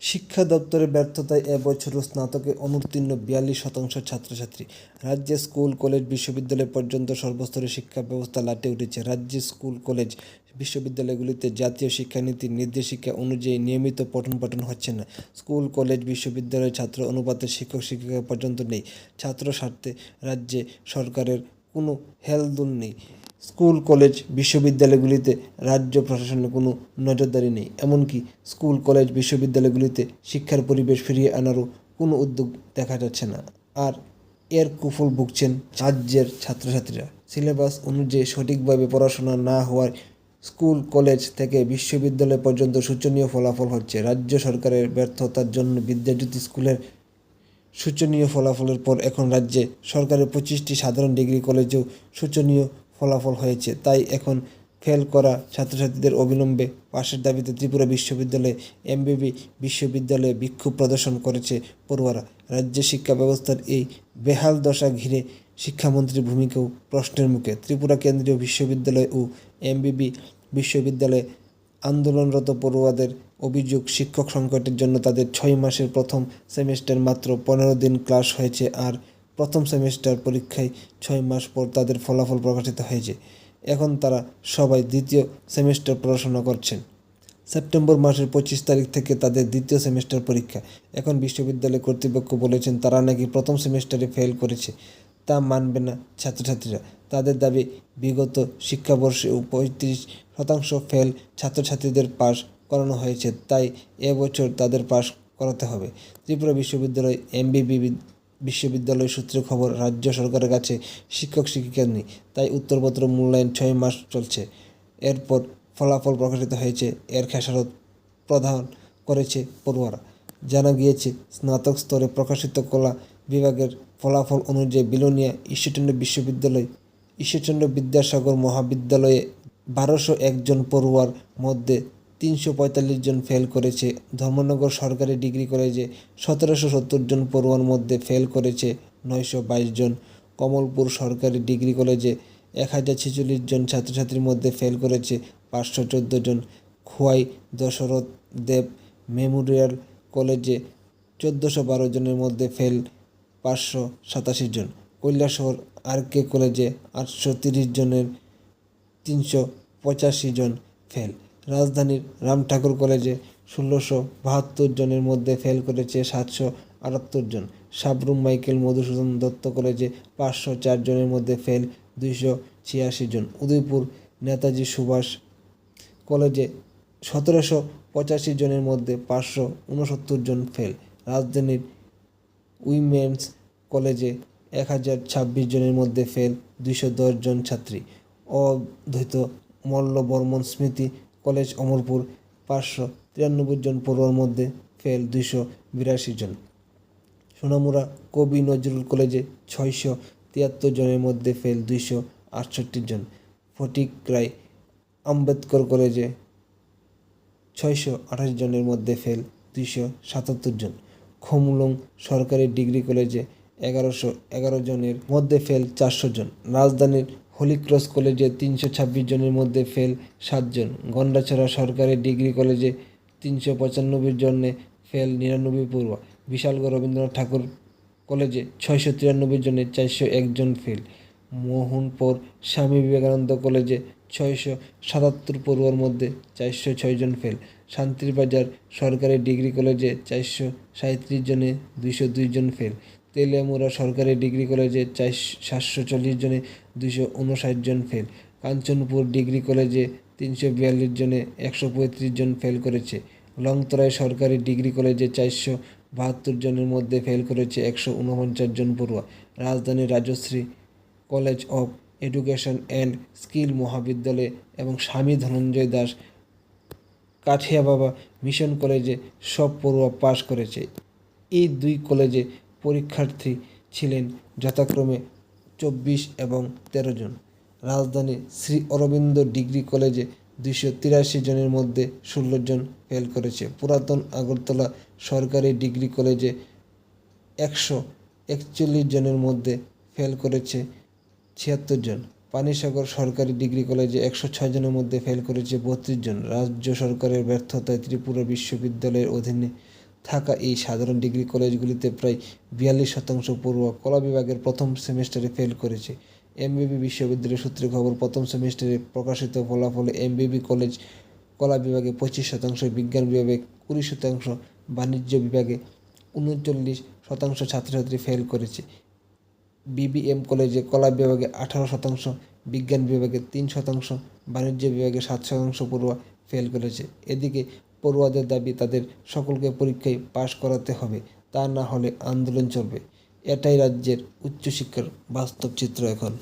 শিক্ষা দপ্তরের ব্যর্থতায় এবছরও স্নাতকে অনুত্তীর্ণ 42% ছাত্রছাত্রী। রাজ্যে স্কুল, কলেজ, বিশ্ববিদ্যালয় পর্যন্ত সর্বস্তরের শিক্ষা ব্যবস্থা লাটে উঠেছে। রাজ্যের স্কুল, কলেজ, বিশ্ববিদ্যালয়গুলিতে জাতীয় শিক্ষানীতির নির্দেশিকা অনুযায়ী নিয়মিত পঠন-পাঠন হচ্ছে না। স্কুল, কলেজ, বিশ্ববিদ্যালয়ের ছাত্র অনুপাতে শিক্ষক-শিক্ষিকা পর্যন্ত নেই। ছাত্র স্বার্থে রাজ্যে সরকারের কোনো হেলদোল নেই। স্কুল, কলেজ, বিশ্ববিদ্যালয়গুলিতে রাজ্য প্রশাসনের কোনো নজরদারি নেই। এমনকি স্কুল, কলেজ, বিশ্ববিদ্যালয়গুলিতে শিক্ষার পরিবেশ ফিরিয়ে আনারও কোনো উদ্যোগ দেখা যাচ্ছে না। আর এর কুফল ভুগছেন রাজ্যের ছাত্রছাত্রীরা। সিলেবাস অনুযায়ী সঠিকভাবে পড়াশোনা না হওয়ায় স্কুল, কলেজ থেকে বিশ্ববিদ্যালয় পর্যন্ত শোচনীয় ফলাফল হচ্ছে। রাজ্য সরকারের ব্যর্থতার জন্য বিদ্যাজ্যোতি স্কুলের শোচনীয় ফলাফলের পর এখন রাজ্যে সরকারের 25টি সাধারণ ডিগ্রি কলেজেও শোচনীয় ফলাফল হয়েছে। তাই এখন ফেল করা ছাত্রছাত্রীদের অবিলম্বে পাশের দাবিতে ত্রিপুরা বিশ্ববিদ্যালয়ে এমবিবি বিশ্ববিদ্যালয়ে বিক্ষোভ প্রদর্শন করেছে পড়ুয়ারা। রাজ্যের শিক্ষা ব্যবস্থার এই বেহাল দশা ঘিরে শিক্ষামন্ত্রীর ভূমিকাও প্রশ্নের মুখে। ত্রিপুরা কেন্দ্রীয় বিশ্ববিদ্যালয় ও এমবিবি বিশ্ববিদ্যালয়ে আন্দোলনরত পড়ুয়াদের অভিযোগ, শিক্ষক সংকটের জন্য তাদের 6 মাসের প্রথম সেমিস্টার মাত্র 15 দিন ক্লাস হয়েছে। আর প্রথম সেমিস্টার পরীক্ষায় 6 মাস পর তাদের ফলাফল প্রকাশিত হয়েছে। এখন তারা সবাই দ্বিতীয় সেমিস্টার পড়াশোনা করছেন। সেপ্টেম্বর মাসের 25 তারিখ থেকে তাদের দ্বিতীয় সেমিস্টার পরীক্ষা। এখন বিশ্ববিদ্যালয় কর্তৃপক্ষ বলেছেন তারা নাকি প্রথম সেমিস্টারে ফেল করেছে। তা মানবে না ছাত্রছাত্রীরা। তাদের দাবি, বিগত শিক্ষাবর্ষে 35% ফেল ছাত্রছাত্রীদের পাস করানো হয়েছে, তাই এবছর তাদের পাস করাতে হবে। ত্রিপুরা বিশ্ববিদ্যালয় এমবিবি বিশ্ববিদ্যালয় সূত্রে খবর, রাজ্য সরকারের কাছে শিক্ষক-শিক্ষিকা নেই, তাই উত্তরপত্র মূল্যায়ন 6 মাস চলছে। এরপর ফলাফল প্রকাশিত হয়েছে। এর খেসারত প্রদান করেছে পড়ুয়ারা। জানা গিয়েছে, স্নাতক স্তরে প্রকাশিত কলা বিভাগের ফলাফল অনুযায়ী বিলোনিয়া ঈশ্বরচন্দ্র বিদ্যাসাগর মহাবিদ্যালয়ে 1201 জন পড়ুয়ার মধ্যে 345 জন ফেল করেছে। ধর্মনগর সরকারি ডিগ্রি কলেজে 1770 জন পড়ুয়ার মধ্যে ফেল করেছে 922 জন। কমলপুর সরকারি ডিগ্রি কলেজে 1046 জন ছাত্রছাত্রীর মধ্যে ফেল করেছে 514 জন। খোয়াই দশরথ দেব মেমোরিয়াল কলেজে 1412 জনের মধ্যে ফেল 587 জন। কৈলাসহর আরকে কলেজে 830 জনের 385 জন ফেল। রাজধানীর রামঠাকুর কলেজে 1672 জনের মধ্যে ফেল করেছে 778 জন। সাবরুম মাইকেল মধুসূদন দত্ত কলেজে 504 জনের মধ্যে ফেল 286 জন। উদয়পুর নেতাজি সুভাষ কলেজে 1785 জনের মধ্যে 569 জন ফেল। রাজধানীর উইমেন্স কলেজে 1026 জনের মধ্যে ফেল 210 জন ছাত্রী। অদ্বৈত মল্ল বর্মন স্মৃতি কলেজ অমরপুর 593 জন পড়ুয়ার মধ্যে ফেল 282 জন। সোনামুড়া কবি নজরুল কলেজে 673 জনের মধ্যে ফেল 268 জন। ফটিকরায় আম্বেদকর কলেজে 628 জনের মধ্যে ফেল 277 জন। খমুলং সরকারি ডিগ্রি কলেজে 1111 জনের মধ্যে ফেল 400 জন। রাজধানীর হলিক্রস কলেজে 326 জনের মধ্যে ফেল 7 জন। গন্ডাছড়া সরকারি ডিগ্রি কলেজে 395 জনে ফেল 99 পড়ুয়া। বিশালগড় রবীন্দ্রনাথ ঠাকুর কলেজে 693 জনে 401 জন ফেল। মোহনপুর স্বামী বিবেকানন্দ কলেজে 677 পড়ুয়ার মধ্যে 406 জন ফেল। শান্তিরবাজার সরকারি ডিগ্রি কলেজে 437 জনে 202 জন ফেল। তেলিয়ামুড়া সরকারি ডিগ্রি কলেজে 740 জনে 259 জন ফেল। কাঞ্চনপুর ডিগ্রি কলেজে 342 জনে 135 জন ফেল করেছে। লংতরাই সরকারি ডিগ্রি কলেজে 472 জনের মধ্যে ফেল করেছে 149 জন পড়ুয়া। রাজধানীর Rajshree college of education and skill মহাবিদ্যালয়ে এবং স্বামী ধনঞ্জয় দাস কাঠিয়াবাবা মিশন কলেজে সব পড়ুয়া পাশ করেছে। এই দুই কলেজে পরীক্ষার্থী ছিলেন যথাক্রমে 24 এবং 13 জন। রাজধানী শ্রী অরবিন্দ ডিগ্রি কলেজে 283 জনের মধ্যে 16 জন ফেল করেছে। পুরাতন আগরতলা সরকারি ডিগ্রি কলেজে 141 জনের মধ্যে ফেল করেছে 76 জন। পানিসাগর সরকারি ডিগ্রি কলেজে 106 জনের মধ্যে ফেল করেছে 32 জন। রাজ্য সরকারের ব্যর্থতায় ত্রিপুরা বিশ্ববিদ্যালয়ের অধীনে থাকা এই সাধারণ ডিগ্রি কলেজগুলিতে প্রায় 42% পড়ুয়া কলা বিভাগের প্রথম সেমিস্টারে ফেল করেছে। এমবিবি বিশ্ববিদ্যালয় সূত্রে খবর, প্রথম সেমিস্টারে প্রকাশিত ফলাফলে এমবিবি কলেজ কলা বিভাগে 25%, বিজ্ঞান বিভাগে 20%, বাণিজ্য বিভাগে 39% ছাত্রছাত্রী ফেল করেছে। বিবিএম কলেজে কলা বিভাগে 18%, বিজ্ঞান বিভাগে 3%, বাণিজ্য বিভাগে 7% পড়ুয়া ফেল করেছে। এদিকে পড়ুয়াদের দাবি, তাদের সকলকে পরীক্ষায় পাশ করাতে হবে, তা না হলে আন্দোলন চলবে। এটাই রাজ্যের উচ্চশিক্ষার বাস্তব চিত্র এখন।